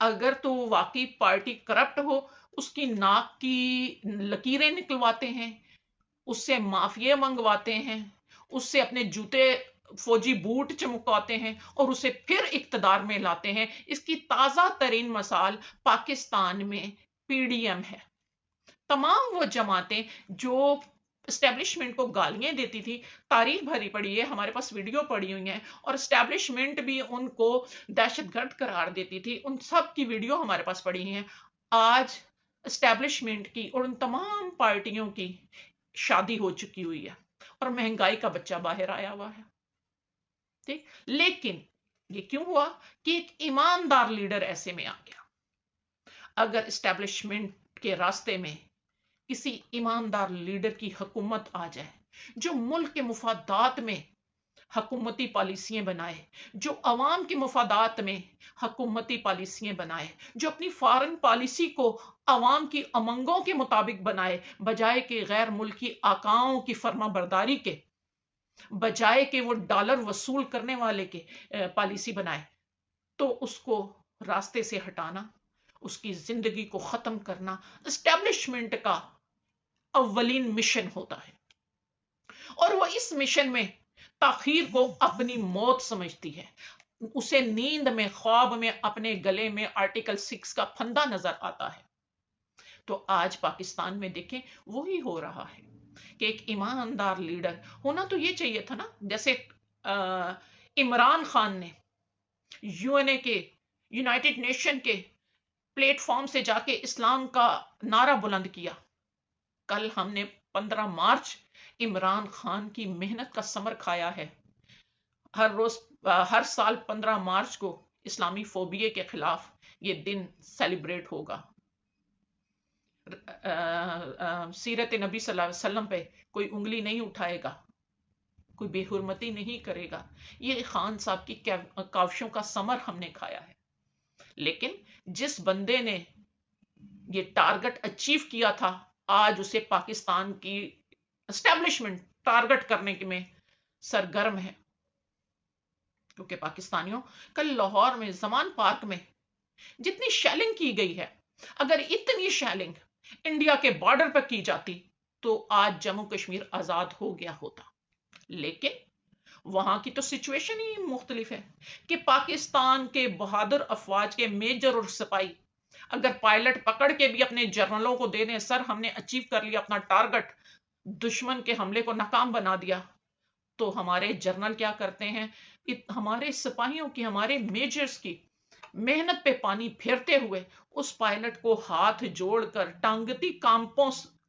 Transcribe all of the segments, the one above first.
اگر تو واقعی پارٹی کرپٹ ہو، اس کی ناک کی لکیریں نکلواتے ہیں، اس سے مافیے منگواتے ہیں، اس سے اپنے جوتے فوجی بوٹ چمکاتے ہیں اور اسے پھر اقتدار میں لاتے ہیں۔ اس کی تازہ ترین مثال پاکستان میں پی ڈی ایم ہے۔ تمام وہ جماعتیں جو اسٹیبلشمنٹ کو گالیاں دیتی تھی، تاریخ بھری پڑی ہے، ہمارے پاس ویڈیو پڑی ہوئی ہیں، اور اسٹیبلشمنٹ بھی ان کو دہشت گرد قرار دیتی تھی، ان سب کی ویڈیو ہمارے پاس پڑی ہیں۔ آج اسٹیبلشمنٹ کی اور ان تمام پارٹیوں کی شادی ہو چکی ہوئی ہے اور مہنگائی کا بچہ باہر آیا ہوا ہے، ٹھیک۔ لیکن یہ کیوں ہوا کہ ایک ایماندار لیڈر ایسے میں آ گیا۔ اگر اسٹیبلشمنٹ کے راستے میں کسی ایماندار لیڈر کی حکومت آ جائے، جو ملک کے مفادات میں حکومتی پالیسیاں بنائے، جو عوام کے مفادات میں حکومتی پالیسیاں بنائے، جو اپنی فارن پالیسی کو عوام کی امنگوں کے مطابق بنائے، بجائے کہ غیر ملکی آقاؤں کی فرما برداری کے، بجائے کہ وہ ڈالر وصول کرنے والے کے پالیسی بنائے، تو اس کو راستے سے ہٹانا، اس کی زندگی کو ختم کرنا اسٹیبلشمنٹ کا اولین مشن ہوتا ہے۔ اور وہ اس مشن میں تاخیر کو اپنی موت سمجھتی ہے۔ اسے نیند میں، خواب میں اپنے گلے میں آرٹیکل 6 کا پھندا نظر آتا ہے۔ تو آج پاکستان میں دیکھیں وہی ہو رہا ہے کہ ایک ایماندار لیڈر ہونا تو یہ چاہیے تھا نا، جیسے عمران خان نے یو این اے کے، یونائٹڈ نیشن کے پلیٹ فارم سے جا کے اسلام کا نعرہ بلند کیا۔ کل ہم نے 15 مارچ عمران خان کی محنت کا ثمر کھایا ہے۔ ہر سال 15 مارچ کو اسلامی فوبیے کے خلاف یہ دن سیلیبریٹ ہوگا۔ سیرت نبی صلی اللہ علیہ وسلم پہ کوئی انگلی نہیں اٹھائے گا، کوئی بے حرمتی نہیں کرے گا۔ یہ خان صاحب کی کاوشوں کا ثمر ہم نے کھایا ہے۔ لیکن جس بندے نے یہ ٹارگٹ اچیو کیا تھا، آج اسے پاکستان کی اسٹیبلشمنٹ ٹارگٹ کرنے میں سرگرم ہے۔ کیونکہ پاکستانیوں، کل لاہور میں زمان پارک میں جتنی شیلنگ کی گئی ہے، اگر اتنی شیلنگ انڈیا کے بارڈر پر کی جاتی تو آج جموں کشمیر آزاد ہو گیا ہوتا۔ لیکن وہاں کی تو سچویشن ہی مختلف ہے کہ پاکستان کے بہادر افواج کے میجر اور سپاہی اگر پائلٹ پکڑ کے بھی اپنے جرنلوں کو دے دیں، سر ہم نے اچیو کر لیا اپنا ٹارگٹ، دشمن کے حملے کو ناکام بنا دیا، تو ہمارے جرنل کیا کرتے ہیں؟ ہمارے سپاہیوں کی، ہمارے میجرز کی محنت پہ پانی پھیرتے ہوئے اس پائلٹ کو ہاتھ جوڑ کر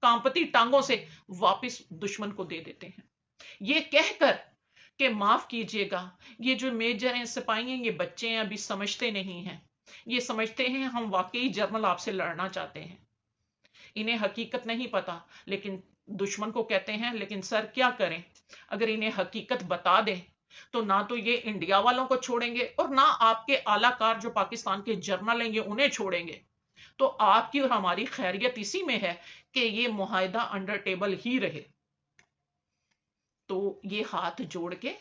کانپتی ٹانگوں سے واپس دشمن کو دے دیتے ہیں، یہ کہہ کر کہ معاف کیجیے گا، یہ جو میجر ہیں، سپاہی ہیں، یہ بچے ہیں، ابھی سمجھتے نہیں ہیں، یہ سمجھتے ہیں ہم واقعی جرنل آپ سے لڑنا چاہتے ہیں، انہیں حقیقت نہیں پتا، لیکن دشمن کو کہتے ہیں۔ لیکن سر کیا کریں، اگر انہیں حقیقت بتا دیں تو نہ تو یہ انڈیا والوں کو چھوڑیں گے اور نہ آپ کے اعلی کار جو پاکستان کے جرنل ہیں یہ انہیں چھوڑیں گے۔ تو آپ کی اور ہماری خیریت اسی میں ہے کہ یہ معاہدہ انڈر ٹیبل ہی رہے۔ تو یہ ہاتھ جوڑ کے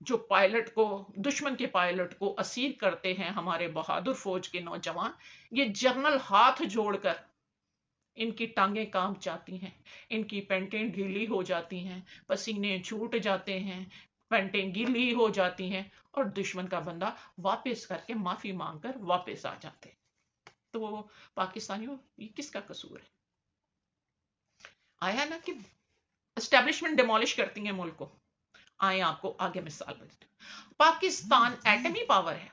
جو پائلٹ کو، دشمن کے پائلٹ کو اسیر کرتے ہیں ہمارے بہادر فوج کے نوجوان، یہ جرنل ہاتھ جوڑ کر ان کی ٹانگیں کانپ جاتی ہیں، ان کی پینٹیں ڈھیلی ہو جاتی ہیں، پسینے چھوٹ جاتے ہیں، پینٹیں گیلی ہو جاتی ہیں، اور دشمن کا بندہ واپس کر کے معافی مانگ کر واپس آ جاتے۔ تو پاکستانیوں، یہ کس کا قصور ہے؟ آیا نا کہ اسٹیبلشمنٹ ڈیمولش کرتی ہیں ملک کو۔ آئیں آپ کو آگے مثال بتاتے ہیں۔ پاکستان ایٹمی پاور ہے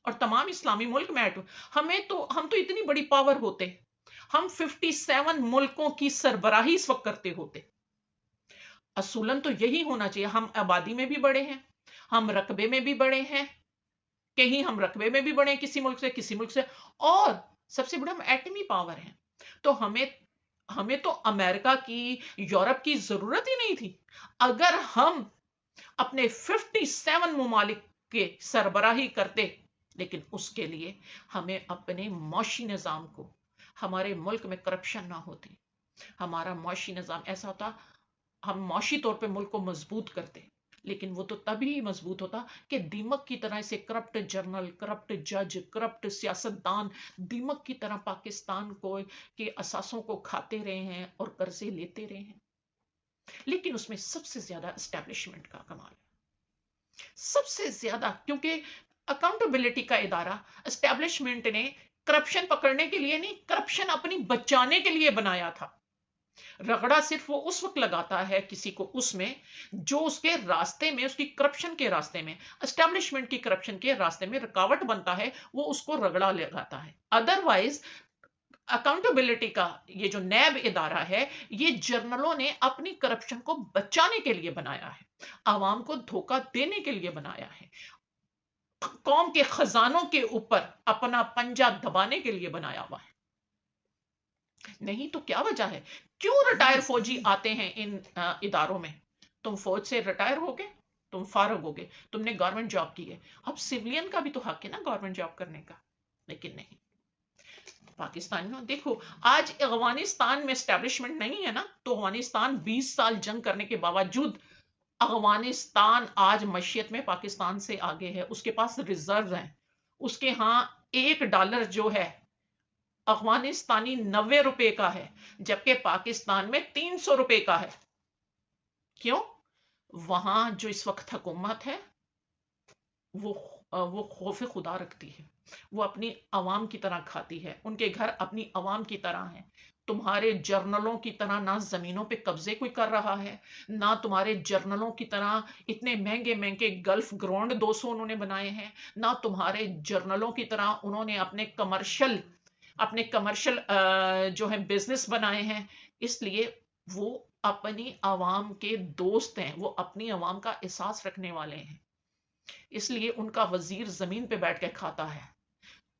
اور تمام اسلامی ملک میں ہم تو اتنی بڑی پاور ہوتے، ہم 57 ملکوں کی سربراہی اس وقت کرتے ہوتے۔ اصولاً تو یہی ہونا چاہیے، ہم آبادی میں بھی بڑے ہیں، ہم رقبے میں بھی بڑے ہیں، کہیں ہم رقبے میں بھی بڑے ہیں کسی ملک سے، اور سب سے بڑا ہم ایٹمی پاور ہیں۔ تو ہمیں تو امریکہ کی، یورپ کی ضرورت ہی نہیں تھی اگر ہم اپنے 57 ممالک کے سربراہی کرتے۔ لیکن اس کے لیے ہمیں اپنے معاشی نظام کو، ہمارے ملک میں کرپشن نہ ہوتی، ہمارا معاشی نظام ایسا ہوتا، ہم معاشی طور پہ ملک کو مضبوط کرتے۔ لیکن وہ تو تبھی مضبوط ہوتا کہ دیمک کی طرح اسے کرپٹ جرنل، کرپٹ جج، کرپٹ سیاستدان دیمک کی طرح پاکستان کو کے اساسوں کو کھاتے رہے ہیں اور قرضے لیتے رہے ہیں. لیکن اس میں سب سے زیادہ اسٹیبلشمنٹ کا کمال ہے، سب سے زیادہ، کیونکہ اکاؤنٹیبلٹی کا ادارہ اسٹیبلشمنٹ نے کرپشن پکڑنے کے لیے نہیں، کرپشن اپنی بچانے کے لیے بنایا تھا. رگڑا صرف وہ اس وقت لگاتا ہے کسی کو اس میں جو اس کے راستے میں، اس کی کرپشن کے راستے میں، اسٹیبلشمنٹ کی کرپشن کے راستے میں رکاوٹ بنتا ہے، وہ اس کو رگڑا لگاتا ہے. ادروائز اکاؤنٹیبلٹی کا یہ جو نیب ادارہ ہے، یہ جرنلوں نے اپنی کرپشن کو بچانے کے لیے بنایا ہے، عوام کو دھوکہ دینے کے لیے بنایا ہے، قوم کے خزانوں کے اوپر اپنا پنجہ دبانے کے لیے بنایا ہوا ہے. نہیں تو کیا وجہ ہے؟ کیوں ریٹائر فوجی آتے ہیں ان اداروں میں؟ تم فوج سے ریٹائر ہو گئے، تم فارغ ہو گئے، تم نے گورنمنٹ جاب کی ہے، اب سیولین کا بھی تو حق ہے نا گورنمنٹ جاب کرنے کا. لیکن نہیں، پاکستان میں دیکھو آج افغانستان میں اسٹیبلشمنٹ نہیں ہے نا، تو افغانستان 20 سال جنگ کرنے کے باوجود افغانستان آج معیشت میں پاکستان سے آگے ہے، اس کے پاس ریزرو ہیں، اس کے ہاں $1 جو ہے افغانستانی 90 روپے کا ہے، جبکہ پاکستان میں 300 روپے کا ہے. کیوں؟ وہاں جو اس وقت حکومت ہے وہ خوف خدا رکھتی ہے، وہ اپنی عوام کی طرح کھاتی ہے، ان کے گھر اپنی عوام کی طرح ہیں. تمہارے جرنلوں کی طرح نہ زمینوں پہ قبضے کوئی کر رہا ہے، نہ تمہارے جرنلوں کی طرح اتنے مہنگے مہنگے گلف گراؤنڈ 200 انہوں نے بنائے ہیں، نہ تمہارے جرنلوں کی طرح انہوں نے اپنے کمرشل جو ہے بزنس بنائے ہیں. اس لیے وہ اپنی عوام کے دوست ہیں، وہ اپنی عوام کا احساس رکھنے والے ہیں، اس لیے ان کا وزیر زمین پہ بیٹھ کے کھاتا ہے.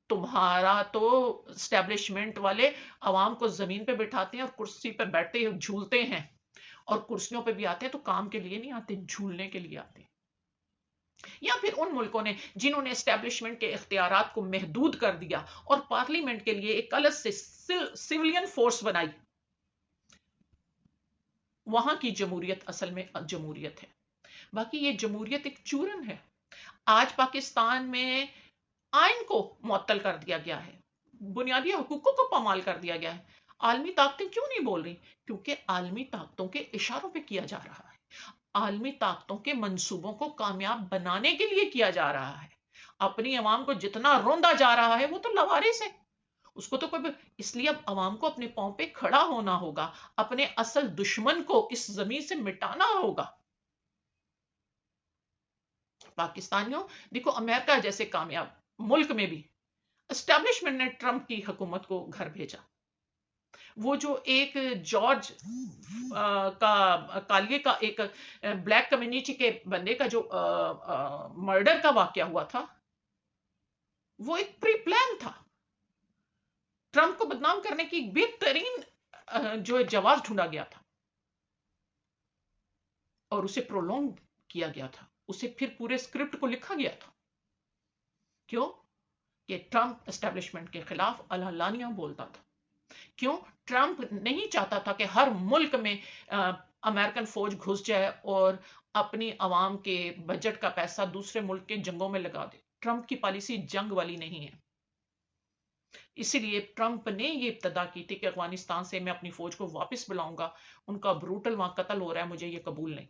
تمہارا تو اسٹیبلشمنٹ والے عوام کو زمین پہ بٹھاتے ہیں اور کرسی پہ بیٹھتے جھولتے ہیں، اور کرسیوں پہ بھی آتے ہیں تو کام کے لیے نہیں آتے، جھولنے کے لیے آتے ہیں. یا پھر ان ملکوں نے جنہوں نے اسٹیبلشمنٹ کے اختیارات کو محدود کر دیا اور پارلیمنٹ کے لیے ایک الگ سے سیولین فورس بنائی، وہاں کی جمہوریت اصل میں جمہوریت ہے. باقی یہ جمہوریت ایک چورن ہے. آج پاکستان میں آئین کو معطل کر دیا گیا ہے، بنیادی حقوقوں کو پامال کر دیا گیا ہے. عالمی طاقتیں کیوں نہیں بول رہی؟ کیونکہ عالمی طاقتوں کے اشاروں پہ کیا جا رہا ہے، عالمی طاقتوں کے منصوبوں کو کامیاب بنانے کے لیے کیا جا رہا ہے. اپنی عوام کو جتنا روندا جا رہا ہے وہ تو لوارث ہے، اس کو تو کوئی، اس لیے اب عوام کو اپنے پاؤں پہ کھڑا ہونا ہوگا، اپنے اصل دشمن کو اس زمین سے مٹانا ہوگا. پاکستانیوں دیکھو، امریکہ جیسے کامیاب ملک میں بھی اسٹیبلشمنٹ نے ٹرمپ کی حکومت کو گھر بھیجا. وہ جو ایک جارج کالیے کا ایک بلیک کمیونٹی کے بندے کا جو مرڈر کا واقعہ ہوا تھا، وہ ایک پری پلان تھا. ٹرمپ کو بدنام کرنے کی بہترین جو جواز ڈھونڈا گیا تھا اور اسے پرولونگ کیا گیا تھا، اسے پھر پورے سکرپٹ کو لکھا گیا تھا. کیوں؟ کہ ٹرمپ اسٹیبلشمنٹ کے خلاف علانیہ بولتا تھا. کیوں؟ ٹرمپ نہیں چاہتا تھا کہ ہر ملک میں امریکن فوج گھس جائے اور اپنی عوام کے بجٹ کا پیسہ دوسرے ملک کے جنگوں میں لگا دے. ٹرمپ کی پالیسی جنگ والی نہیں ہے. اسی لیے ٹرمپ نے یہ ابتدا کی تھی کہ افغانستان سے میں اپنی فوج کو واپس بلاؤں گا، ان کا بروٹل وہاں قتل ہو رہا ہے، مجھے یہ قبول نہیں.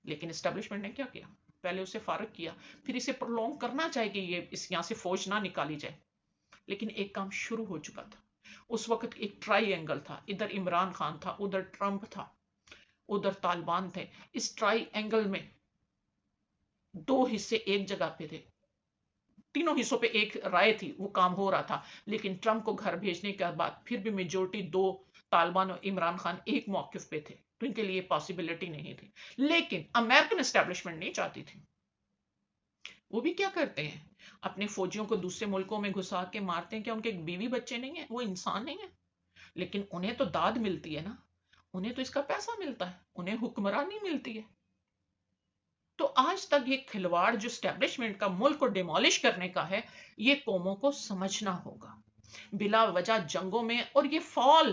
لیکن اسٹیبلشمنٹ نے کیا کیا؟ پہلے اسے فارغ کیا، پھر اسے پرولونگ کرنا چاہے کہ یہ اس یہاں سے فوج نہ نکالی جائے. لیکن ایک کام شروع ہو چکا تھا. اس وقت ایک ٹرائی اینگل تھا، ادھر عمران خان تھا، ادھر ٹرمپ تھا، ادھر طالبان تھے. اس ٹرائی اینگل میں دو حصے ایک جگہ پہ تھے، تینوں حصوں پہ ایک رائے تھی، وہ کام ہو رہا تھا. لیکن ٹرمپ کو گھر بھیجنے کے بعد پھر بھی میجورٹی دو، طالبان اور عمران خان ایک موقف پہ تھے، تو ان کے لیے پاسبلٹی نہیں تھی. لیکن امریکن اسٹیبلشمنٹ نہیں چاہتی تھی. وہ بھی کیا کرتے ہیں؟ اپنے فوجیوں کو دوسرے ملکوں میں گھسا کے مارتے ہیں. کیا ان کے بیوی بچے نہیں ہیں؟ وہ انسان نہیں ہیں؟ لیکن انہیں تو داد ملتی ہے نا، انہیں تو اس کا پیسہ ملتا ہے، انہیں حکمرانی ملتی ہے. تو آج تک یہ کھلواڑ جو اسٹیبلشمنٹ کا ملک کو ڈیمولش کرنے کا ہے، یہ قوموں کو سمجھنا ہوگا. بلا وجہ جنگوں میں اور یہ فال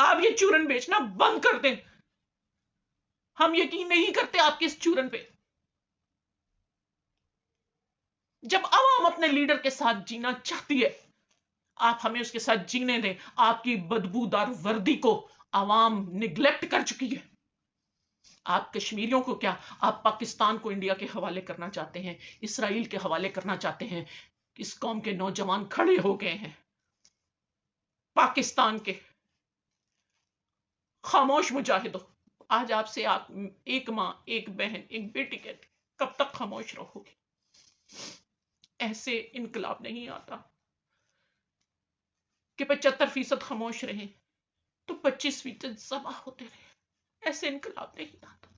آپ یہ چورن بیچنا بند کر دیں. ہم یقین نہیں کرتے آپ کے اس چورن پہ. جب عوام اپنے لیڈر کے ساتھ جینا چاہتی ہے آپ ہمیں اس کے ساتھ جینے دیں. آپ کی بدبودار وردی کو عوام نگلیکٹ کر چکی ہے. آپ کشمیریوں کو کیا، آپ پاکستان کو انڈیا کے حوالے کرنا چاہتے ہیں، اسرائیل کے حوالے کرنا چاہتے ہیں. اس قوم کے نوجوان کھڑے ہو گئے ہیں. پاکستان کے خاموش مجاہدوں، آج آپ سے آپ ایک ماں، ایک بہن، ایک بیٹی کہتی کب تک خاموش رہو گی؟ ایسے انقلاب نہیں آتا کہ 75% خاموش رہیں تو 25% ذبح ہوتے رہے. ایسے انقلاب نہیں آتا.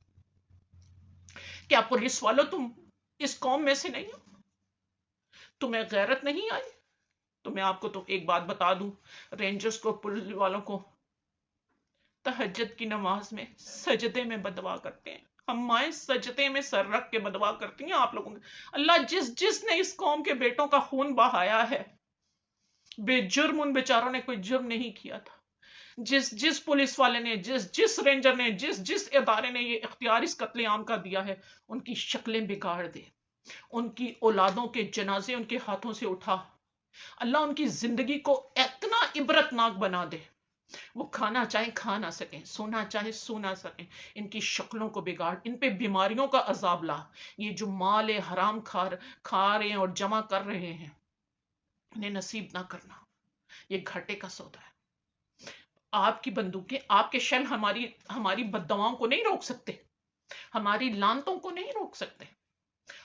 کیا پولیس والوں تم اس قوم میں سے نہیں ہو؟ تمہیں غیرت نہیں آئی؟ تو میں آپ کو تو ایک بات بتا دوں، رینجرز کو، پولیس والوں کو تہجد کی نماز میں سجدے میں بدعا کرتے ہیں. ہم مائیں سجدے میں سر رکھ کے بدعا کرتی ہیں آپ لوگوں کے. اللہ جس نے اس قوم کے بیٹوں کا خون بہایا ہے، بے جرم ان بیچاروں نے کوئی جرم نہیں کیا تھا. جس پولیس والے نے، جس رینجر نے، جس ادارے نے یہ اختیار اس قتل عام کا دیا ہے، ان کی شکلیں بگاڑ دے، ان کی اولادوں کے جنازے ان کے ہاتھوں سے اٹھا. اللہ ان کی زندگی کو اتنا عبرتناک بنا دے، وہ کھانا چاہے کھا نہ سکیں، سونا چاہے سو نہ سکیں. ان کی شکلوں کو بگاڑ، ان پہ بیماریوں کا عذاب لا. یہ جو مال حرام کھا رہے ہیں اور جمع کر رہے ہیں، انہیں نصیب نہ کرنا. یہ گھاٹے کا سودا ہے. آپ کی بندوقیں، آپ کے شل ہماری بددعاؤں کو نہیں روک سکتے، ہماری لانتوں کو نہیں روک سکتے.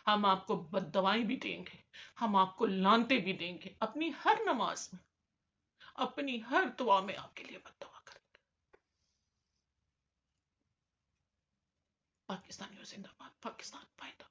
ہم آپ کو بددعائیں بھی دیں گے، ہم آپ کو لانتے بھی دیں گے. اپنی ہر نماز میں، اپنی ہر دعا میں آپ کے لیے بددعا کریں گے. پاکستانی زندہ باد، پاکستان پائندہ.